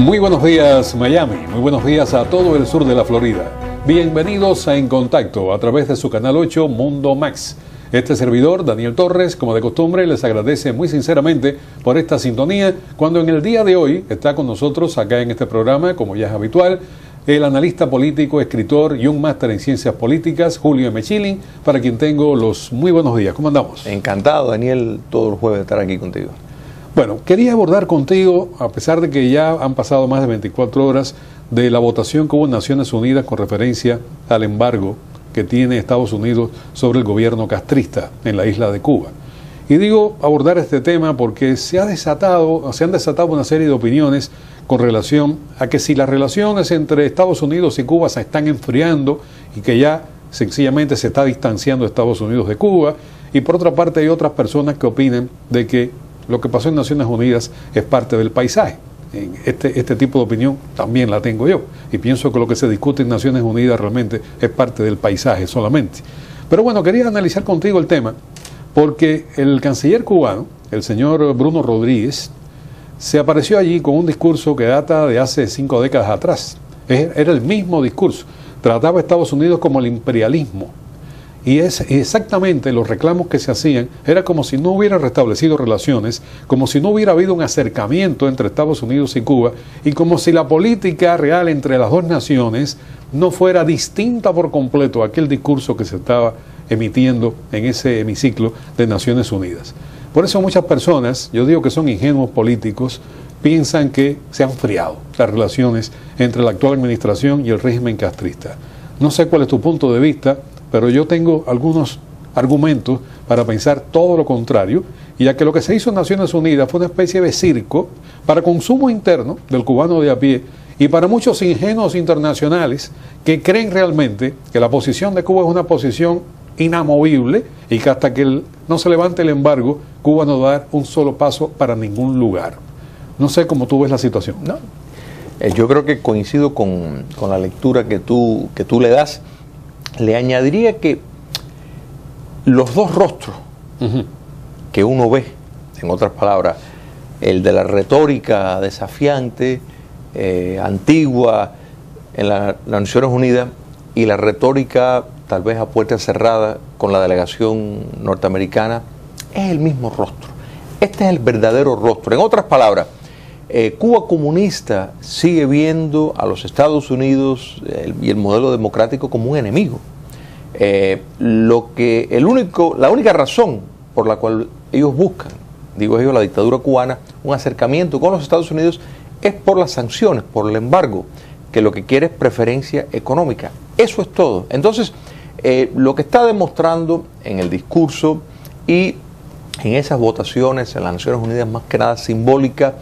Muy buenos días Miami, muy buenos días a todo el sur de la Florida. Bienvenidos a En Contacto a través de su canal 8 Mundo Max. Este servidor, Daniel Torres, como de costumbre, les agradece muy sinceramente por esta sintonía, cuando en el día de hoy está con nosotros acá en este programa, como ya es habitual, el analista político, escritor y un máster en ciencias políticas, Julio M. Schilling, para quien tengo los muy buenos días. ¿Cómo andamos? Encantado, Daniel, todos los jueves de estar aquí contigo. Bueno, quería abordar contigo, a pesar de que ya han pasado más de 24 horas de la votación que hubo en Naciones Unidas con referencia al embargo que tiene Estados Unidos sobre el gobierno castrista en la isla de Cuba. Y digo abordar este tema porque se han desatado una serie de opiniones con relación a que si las relaciones entre Estados Unidos y Cuba se están enfriando y que ya sencillamente se está distanciando Estados Unidos de Cuba, y por otra parte hay otras personas que opinan de que lo que pasó en Naciones Unidas es parte del paisaje. Este tipo de opinión también la tengo yo, y pienso que lo que se discute en Naciones Unidas realmente es parte del paisaje solamente. Pero bueno, quería analizar contigo el tema porque el canciller cubano, el señor Bruno Rodríguez, se apareció allí con un discurso que data de hace 5 décadas atrás. Era el mismo discurso, trataba a Estados Unidos como el imperialismo. Y exactamente los reclamos que se hacían era como si no hubieran restablecido relaciones, como si no hubiera habido un acercamiento entre Estados Unidos y Cuba, y como si la política real entre las dos naciones no fuera distinta por completo a aquel discurso que se estaba emitiendo en ese hemiciclo de Naciones Unidas. Por eso muchas personas, yo digo que son ingenuos políticos, piensan que se han enfriado las relaciones entre la actual administración y el régimen castrista. No sé cuál es tu punto de vista, pero yo tengo algunos argumentos para pensar todo lo contrario, y ya que lo que se hizo en Naciones Unidas fue una especie de circo para consumo interno del cubano de a pie y para muchos ingenuos internacionales que creen realmente que la posición de Cuba es una posición inamovible y que hasta que no se levante el embargo, Cuba no va a dar un solo paso para ningún lugar. No sé cómo tú ves la situación. No, yo creo que coincido con la lectura que tú le das. Le añadiría que los dos rostros que uno ve, en otras palabras, el de la retórica desafiante, antigua en las Naciones Unidas, y la retórica tal vez a puerta cerrada con la delegación norteamericana, es el mismo rostro. Este es el verdadero rostro. En otras palabras, Cuba comunista sigue viendo a los Estados Unidos y el modelo democrático como un enemigo. La única razón por la cual ellos buscan, digo ellos, la dictadura cubana, un acercamiento con los Estados Unidos, es por las sanciones, por el embargo, que lo que quiere es preferencia económica. Eso es todo. Entonces, lo que está demostrando en el discurso y en esas votaciones en las Naciones Unidas, más que nada simbólica,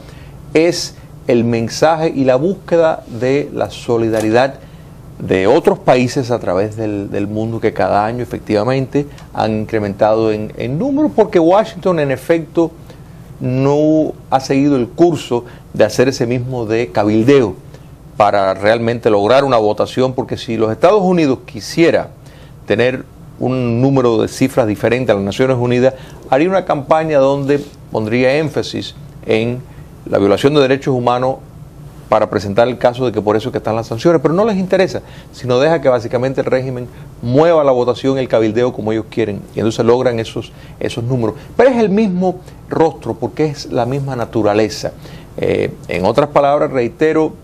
es el mensaje y la búsqueda de la solidaridad de otros países a través del mundo, que cada año efectivamente han incrementado en números, porque Washington en efecto no ha seguido el curso de hacer ese mismo de cabildeo para realmente lograr una votación, porque si los Estados Unidos quisiera tener un número de cifras diferente a las Naciones Unidas, haría una campaña donde pondría énfasis en la violación de derechos humanos para presentar el caso de que por eso es que están las sanciones, pero no les interesa, sino deja que básicamente el régimen mueva la votación, el cabildeo como ellos quieren, y entonces logran esos números. Pero es el mismo rostro, porque es la misma naturaleza. En otras palabras, reitero,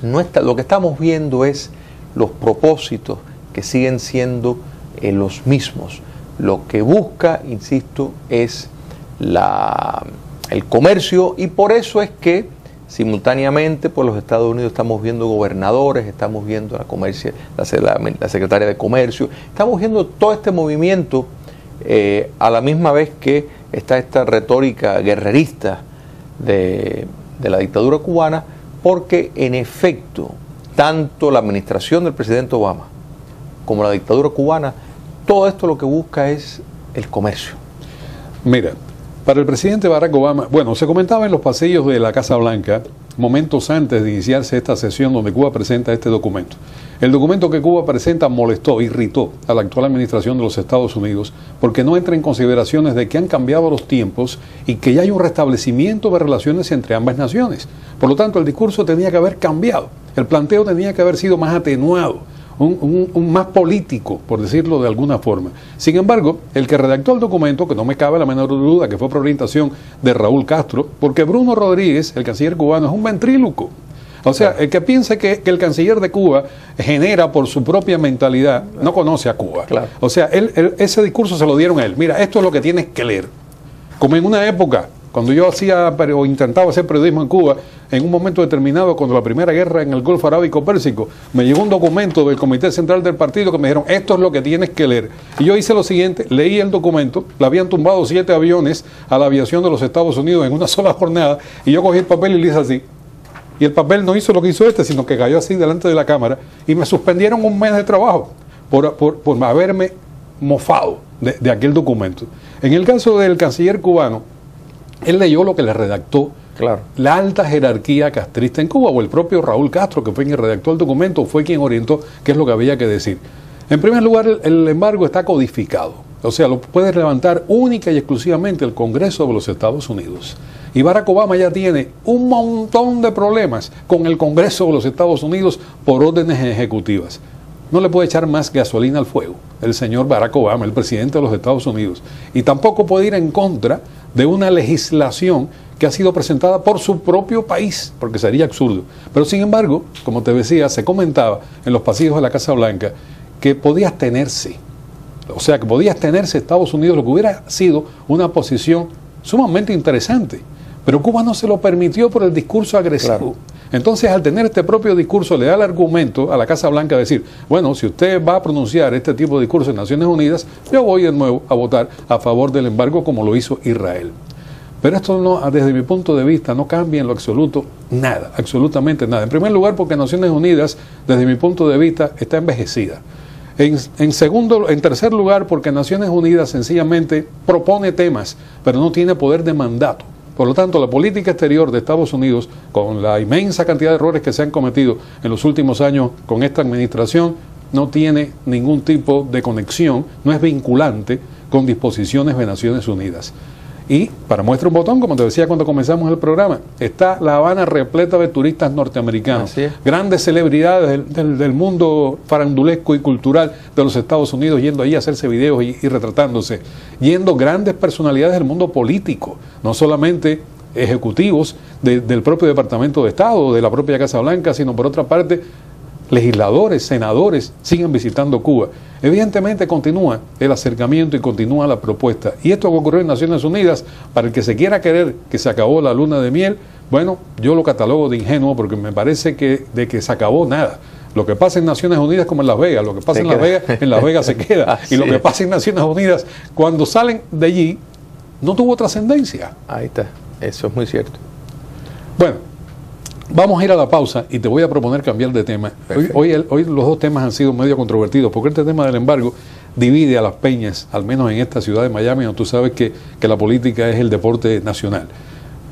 lo que estamos viendo es los propósitos que siguen siendo los mismos. Lo que busca, insisto, es el comercio, y por eso es que simultáneamente por los Estados Unidos estamos viendo gobernadores, estamos viendo la secretaria de Comercio, estamos viendo todo este movimiento a la misma vez que está esta retórica guerrerista de la dictadura cubana, porque en efecto tanto la administración del presidente Obama como la dictadura cubana, todo esto lo que busca es el comercio. Mira, para el presidente Barack Obama, bueno, se comentaba en los pasillos de la Casa Blanca momentos antes de iniciarse esta sesión donde Cuba presenta este documento. El documento que Cuba presenta molestó, irritó a la actual administración de los Estados Unidos porque no entra en consideraciones de que han cambiado los tiempos y que ya hay un restablecimiento de relaciones entre ambas naciones. Por lo tanto, el discurso tenía que haber cambiado, el planteo tenía que haber sido más atenuado, un más político, por decirlo de alguna forma. Sin embargo, el que redactó el documento, que no me cabe la menor duda que fue por orientación de Raúl Castro, porque Bruno Rodríguez, el canciller cubano, es un ventríloco. O sea, el que piense que el canciller de Cuba genera por su propia mentalidad, no conoce a Cuba. Claro. O sea, ese discurso se lo dieron a él. Mira, esto es lo que tienes que leer. Como en una época, cuando yo intentaba hacer periodismo en Cuba, en un momento determinado, cuando la primera guerra en el Golfo Arábico Pérsico, me llegó un documento del Comité Central del Partido que me dijeron, esto es lo que tienes que leer. Y yo hice lo siguiente, leí el documento, le habían tumbado 7 aviones a la aviación de los Estados Unidos en una sola jornada, y yo cogí el papel y le hice así. Y el papel no hizo lo que hizo sino que cayó así delante de la cámara, y me suspendieron un mes de trabajo por haberme mofado de aquel documento. En el caso del canciller cubano, él leyó lo que le redactó la alta jerarquía castrista en Cuba, o el propio Raúl Castro, que fue quien redactó el documento, fue quien orientó qué es lo que había que decir. En primer lugar, el embargo está codificado, o sea, lo puede levantar única y exclusivamente el Congreso de los Estados Unidos. Y Barack Obama ya tiene un montón de problemas con el Congreso de los Estados Unidos por órdenes ejecutivas. No le puede echar más gasolina al fuego el señor Barack Obama, el presidente de los Estados Unidos. Y tampoco puede ir en contra de una legislación que ha sido presentada por su propio país, porque sería absurdo. Pero sin embargo, como te decía, se comentaba en los pasillos de la Casa Blanca que podía abstenerse. O sea, que podía abstenerse Estados Unidos, lo que hubiera sido una posición sumamente interesante. Pero Cuba no se lo permitió por el discurso agresivo. Claro. Entonces, al tener este propio discurso, le da el argumento a la Casa Blanca de decir, bueno, si usted va a pronunciar este tipo de discurso en Naciones Unidas, yo voy de nuevo a votar a favor del embargo como lo hizo Israel. Pero esto no, desde mi punto de vista, no cambia en lo absoluto nada, absolutamente nada. En primer lugar, porque Naciones Unidas, desde mi punto de vista, está envejecida. En tercer lugar, porque Naciones Unidas sencillamente propone temas, pero no tiene poder de mandato. Por lo tanto, la política exterior de Estados Unidos, con la inmensa cantidad de errores que se han cometido en los últimos años con esta administración, no tiene ningún tipo de conexión, no es vinculante con disposiciones de Naciones Unidas. Y, para muestra un botón, como te decía cuando comenzamos el programa, está La Habana repleta de turistas norteamericanos, grandes celebridades del mundo farandulesco y cultural de los Estados Unidos, yendo ahí a hacerse videos y retratándose, yendo grandes personalidades del mundo político, no solamente ejecutivos del propio Departamento de Estado o de la propia Casa Blanca, sino por otra parte legisladores, senadores siguen visitando Cuba. Evidentemente continúa el acercamiento y continúa la propuesta. Y esto que ocurrió en Naciones Unidas, para el que se quiera creer que se acabó la luna de miel, bueno, yo lo catalogo de ingenuo porque me parece que de que se acabó nada. Lo que pasa en Naciones Unidas como en Las Vegas, lo que pasa en Las Vegas se queda. Y lo que pasa en Naciones Unidas, cuando salen de allí, no tuvo trascendencia. Ahí está, eso es muy cierto. Bueno, vamos a ir a la pausa y te voy a proponer cambiar de tema. Hoy los dos temas han sido medio controvertidos, porque este tema del embargo divide a las peñas, al menos en esta ciudad de Miami, donde tú sabes que la política es el deporte nacional.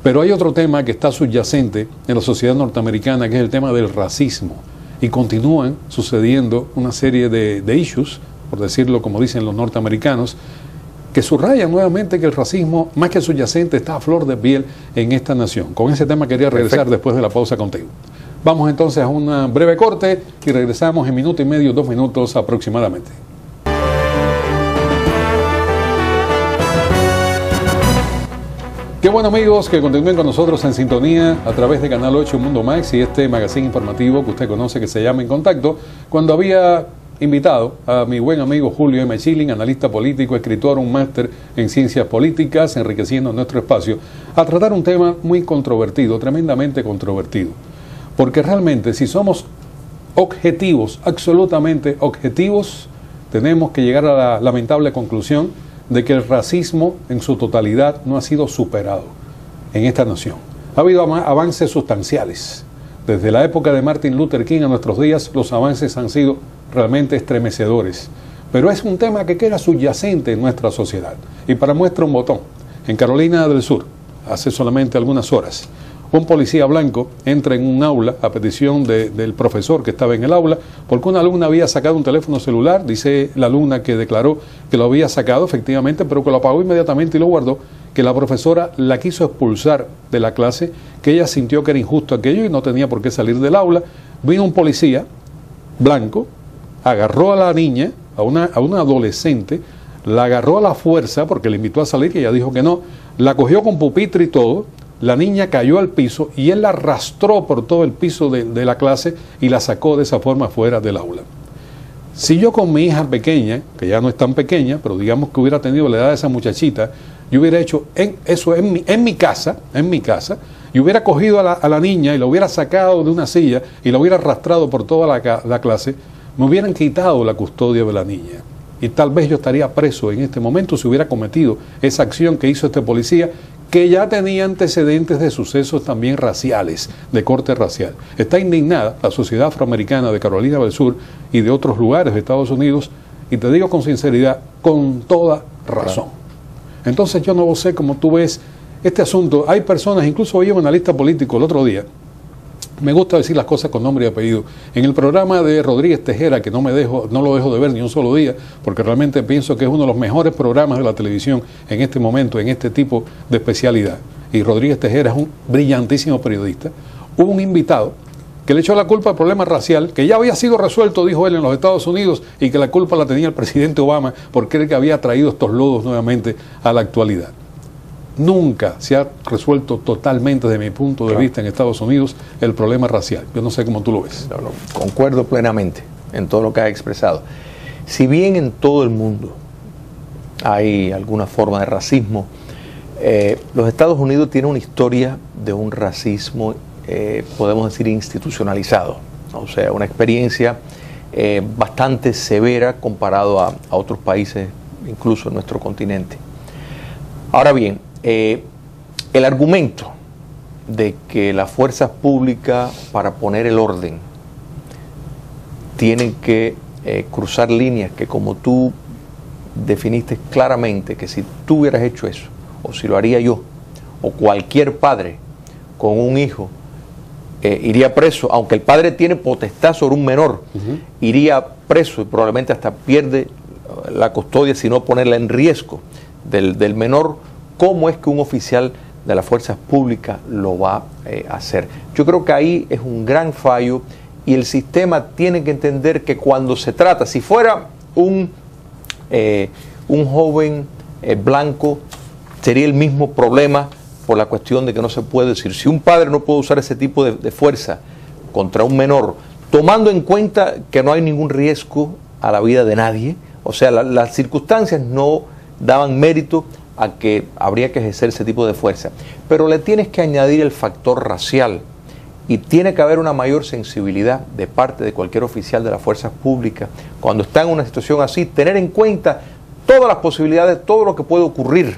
Pero hay otro tema que está subyacente en la sociedad norteamericana, que es el tema del racismo. Y continúan sucediendo una serie de issues, por decirlo como dicen los norteamericanos, que subrayan nuevamente que el racismo, más que subyacente, está a flor de piel en esta nación. Con ese tema quería regresar después de la pausa contigo. Vamos entonces a un breve corte y regresamos en minuto y medio, 2 minutos aproximadamente. Qué bueno, amigos, que continúen con nosotros en sintonía a través de Canal 8 Mundo Max y este magazine informativo que usted conoce que se llama En Contacto. Cuando había invitado a mi buen amigo Julio M. Schilling, analista político, escritor, un máster en ciencias políticas, enriqueciendo nuestro espacio, a tratar un tema muy controvertido, tremendamente controvertido. Porque realmente, si somos objetivos, absolutamente objetivos, tenemos que llegar a la lamentable conclusión de que el racismo en su totalidad no ha sido superado en esta nación. Ha habido avances sustanciales. Desde la época de Martin Luther King a nuestros días, los avances han sido realmente estremecedores. Pero es un tema que queda subyacente en nuestra sociedad. Y para muestra un botón, en Carolina del Sur, hace solamente algunas horas, un policía blanco entra en un aula a petición del profesor que estaba en el aula, porque una alumna había sacado un teléfono celular, dice la alumna que declaró que lo había sacado efectivamente, pero que lo apagó inmediatamente y lo guardó, que la profesora la quiso expulsar de la clase, que ella sintió que era injusto aquello y no tenía por qué salir del aula. Vino un policía blanco, agarró a la niña, a una adolescente, la agarró a la fuerza porque le invitó a salir y ella dijo que no, la cogió con pupitre y todo, la niña cayó al piso y él la arrastró por todo el piso de la clase y la sacó de esa forma fuera del aula. Si yo con mi hija pequeña, que ya no es tan pequeña, pero digamos que hubiera tenido la edad de esa muchachita, yo hubiera hecho eso en mi casa, y hubiera cogido a la niña y la hubiera sacado de una silla y la hubiera arrastrado por toda la clase, me hubieran quitado la custodia de la niña. Y tal vez yo estaría preso en este momento si hubiera cometido esa acción que hizo este policía, que ya tenía antecedentes de sucesos también raciales, de corte racial. Está indignada la sociedad afroamericana de Carolina del Sur y de otros lugares de Estados Unidos, y te digo con sinceridad, con toda razón. Entonces yo no sé cómo tú ves este asunto. Hay personas, incluso oí un analista político el otro día, me gusta decir las cosas con nombre y apellido, en el programa de Rodríguez Tejera, que no lo dejo de ver ni un solo día, porque realmente pienso que es uno de los mejores programas de la televisión en este momento, en este tipo de especialidad. Y Rodríguez Tejera es un brillantísimo periodista. Hubo un invitado que le echó la culpa al problema racial, que ya había sido resuelto, dijo él, en los Estados Unidos, y que la culpa la tenía el presidente Obama, porque él que había traído estos lodos nuevamente a la actualidad. Nunca se ha resuelto totalmente, desde mi punto de vista, en Estados Unidos, el problema racial. Yo no sé cómo tú lo ves. No, concuerdo plenamente en todo lo que has expresado. Si bien en todo el mundo hay alguna forma de racismo, los Estados Unidos tienen una historia de un racismo, podemos decir, institucionalizado. O sea, una experiencia bastante severa comparado a otros países, incluso en nuestro continente. Ahora bien, el argumento de que las fuerzas públicas, para poner el orden, tienen que cruzar líneas que, como tú definiste claramente, que si tú hubieras hecho eso, o si lo haría yo, o cualquier padre con un hijo, iría preso, aunque el padre tiene potestad sobre un menor, iría preso y probablemente hasta pierde la custodia, si no ponerla en riesgo del menor. ¿Cómo es que un oficial de las fuerzas públicas lo va a hacer? Yo creo que ahí es un gran fallo, y el sistema tiene que entender que cuando se trata, si fuera un joven blanco, sería el mismo problema por la cuestión de que no se puede decir. Si un padre no puede usar ese tipo de fuerza contra un menor, tomando en cuenta que no hay ningún riesgo a la vida de nadie, o sea, las circunstancias no daban mérito a que habría que ejercer ese tipo de fuerza. Pero le tienes que añadir el factor racial, y tiene que haber una mayor sensibilidad de parte de cualquier oficial de las fuerzas públicas cuando está en una situación así, tener en cuenta todas las posibilidades, todo lo que puede ocurrir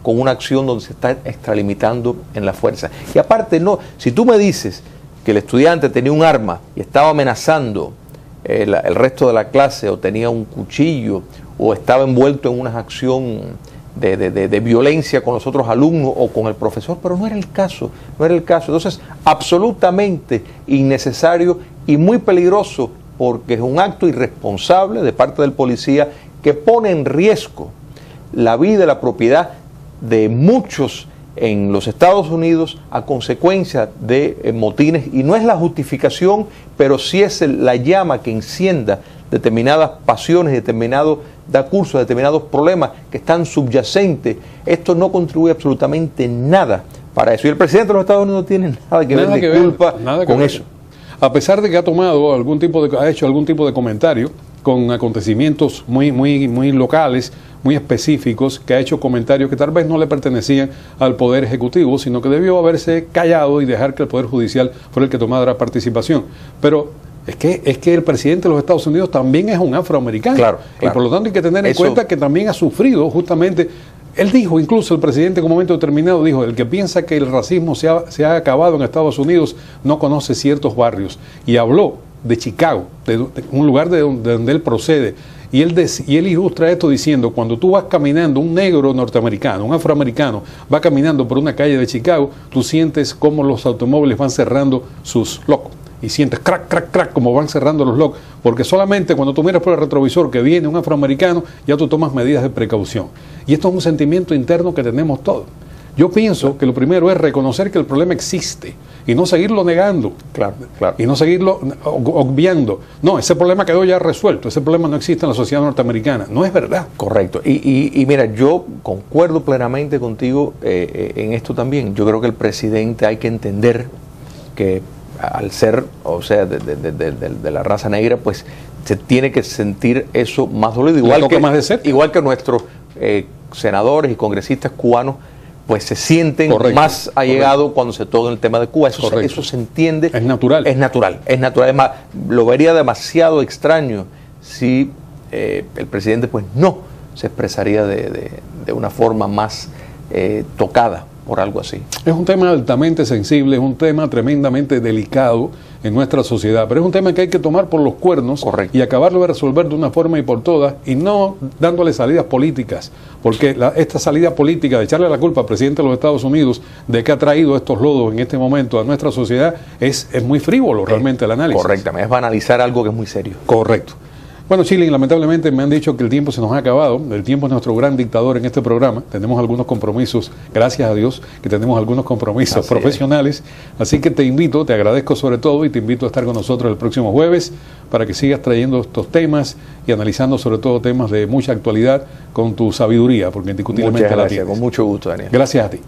con una acción donde se está extralimitando en la fuerza. Y aparte, no, si tú me dices que el estudiante tenía un arma y estaba amenazando el resto de la clase, o tenía un cuchillo, o estaba envuelto en una acción de violencia con los otros alumnos o con el profesor, pero no era el caso. Entonces, absolutamente innecesario y muy peligroso, porque es un acto irresponsable de parte del policía que pone en riesgo la vida y la propiedad de muchos en los Estados Unidos a consecuencia de motines, y no es la justificación, pero sí es la llama que encienda determinadas pasiones, da curso a determinados problemas que están subyacentes. Esto no contribuye absolutamente nada para eso, y el presidente de los Estados Unidos no tiene nada que ver de culpa con eso. A pesar de que ha hecho algún tipo de comentario con acontecimientos muy locales, muy específicos, que ha hecho comentarios que tal vez no le pertenecían al Poder Ejecutivo, sino que debió haberse callado y dejar que el Poder Judicial fuera el que tomara participación. Pero es que el presidente de los Estados Unidos también es un afroamericano. Claro. Y por lo tanto hay que tener en cuenta que también ha sufrido justamente. Él dijo, incluso el presidente en un momento determinado dijo, el que piensa que el racismo se ha acabado en Estados Unidos no conoce ciertos barrios. Y habló de Chicago, de un lugar de donde él procede, Y él ilustra esto diciendo, cuando tú vas caminando, un negro norteamericano, un afroamericano, va caminando por una calle de Chicago, tú sientes cómo los automóviles van cerrando sus locos. Y sientes crack, crack, crack, como van cerrando los locks, porque solamente cuando tú miras por el retrovisor que viene un afroamericano, ya tú tomas medidas de precaución. Y esto es un sentimiento interno que tenemos todos. Yo pienso que lo primero es reconocer que el problema existe y no seguirlo negando. Claro, claro. Y no seguirlo obviando. No, ese problema quedó ya resuelto, ese problema no existe en la sociedad norteamericana. No es verdad. Correcto. Y mira, yo concuerdo plenamente contigo en esto también. Yo creo que el presidente hay que entender que al ser, o sea, de la raza negra, pues se tiene que sentir eso más dolido. Igual que nuestros senadores y congresistas cubanos, pues se sienten más allegados cuando se toca el tema de Cuba. Eso se entiende. Es natural. Es natural. Es más, lo vería demasiado extraño si el presidente pues no se expresaría de una forma más tocada por algo así. Es un tema altamente sensible, es un tema tremendamente delicado en nuestra sociedad, pero es un tema que hay que tomar por los cuernos y acabarlo de resolver de una forma y por todas, y no dándole salidas políticas, porque esta salida política de echarle la culpa al presidente de los Estados Unidos de que ha traído estos lodos en este momento a nuestra sociedad es muy frívolo realmente el análisis. Correctamente, es banalizar algo que es muy serio. Correcto. Bueno, Chile, lamentablemente me han dicho que el tiempo se nos ha acabado. El tiempo es nuestro gran dictador en este programa. Tenemos algunos compromisos, gracias a Dios, que tenemos algunos compromisos profesionales. Así que te invito, te agradezco sobre todo y te invito a estar con nosotros el próximo jueves para que sigas trayendo estos temas y analizando sobre todo temas de mucha actualidad con tu sabiduría, porque indiscutiblemente la tienes. Con mucho gusto, Daniel. Gracias a ti.